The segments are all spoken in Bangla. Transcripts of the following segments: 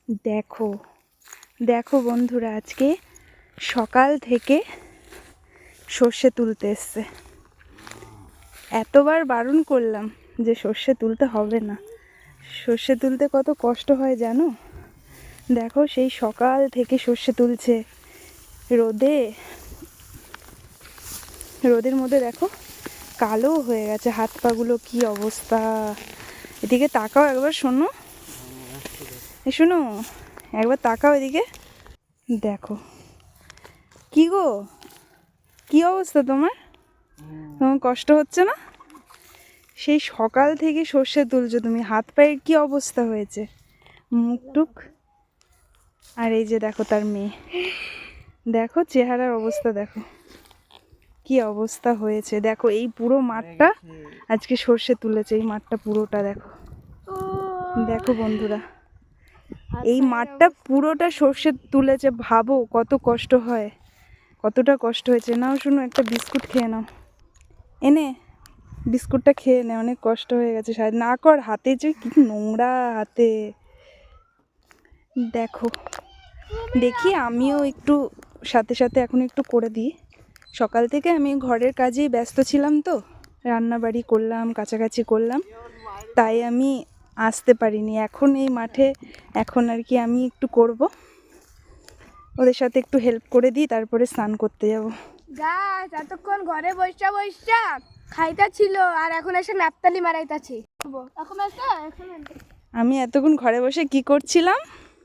দেখো দেখো বন্ধুরা, আজকে সকাল থেকে সর্ষে তুলতে এসছে। এতবার বারণ করলাম যে সর্ষে তুলতে হবে না, সর্ষে তুলতে কত কষ্ট হয় জানো। দেখো সেই সকাল থেকে সর্ষে তুলছে রোদের মধ্যে। দেখো কালো হয়ে গেছে হাত পাগুলো, কি অবস্থা। এদিকে তাকাও একবার, শোনো শোনো একবার তাকাও এদিকে। দেখো কি গো, কি অবস্থা তোমার? তোমার কষ্ট হচ্ছে না? সেই সকাল থেকে সর্ষে তুলছো তুমি, হাত পায়ের কি অবস্থা হয়েছে, মুখ টুক। আর এই যে দেখো তার মেয়ে, দেখো চেহারার অবস্থা, দেখো কি অবস্থা হয়েছে। দেখো এই পুরো মাঠটা আজকে সর্ষে তুলেছে, এই মাঠটা পুরোটা দেখো। দেখো বন্ধুরা, এই মাঠটা পুরোটা সর্ষে তুলেছে। ভাবো কত কষ্ট হয়, কতটা কষ্ট হয়েছে। নাও শুনো, একটা বিস্কুট খেয়ে নাও, এনে বিস্কুটটা খেয়ে নে, অনেক কষ্ট হয়ে গেছে। শায়দ না কর, হাতে যে কি নোংরা হাতে। দেখো দেখি আমিও একটু সাথে সাথে এখন একটু করে দিই। সকাল থেকে আমি ঘরের কাজেই ব্যস্ত ছিলাম, তো রান্নাবাড়ি করলাম, কাছাকাছি করলাম, তাই আমি আসতে পারিনি। এখন এই মাঠে এখন আর কি আমি একটু করব, ওদের সাথে একটু হেল্প করে দিই, তারপরে স্নান করতে যাব। গাছ এতক্ষণ ঘরে বসা বসা খাইতা ছিল, আর এখন এসে নাপতালি মারাইতাছি। আমি এতক্ষণ ঘরে বসে কি করছিলাম?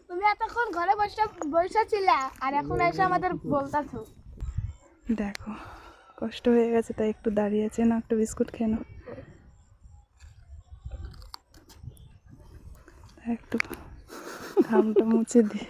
তুমি এতক্ষণ ঘরে বসা ছিলা, আর এখন এসে আমাদের বলতাছো। দেখো কষ্ট হয়ে গেছে, তাই একটু দাঁড়িয়েছে। না একটু বিস্কুট খেয়ে নাও, একটু ঘামটা মুছে দিই।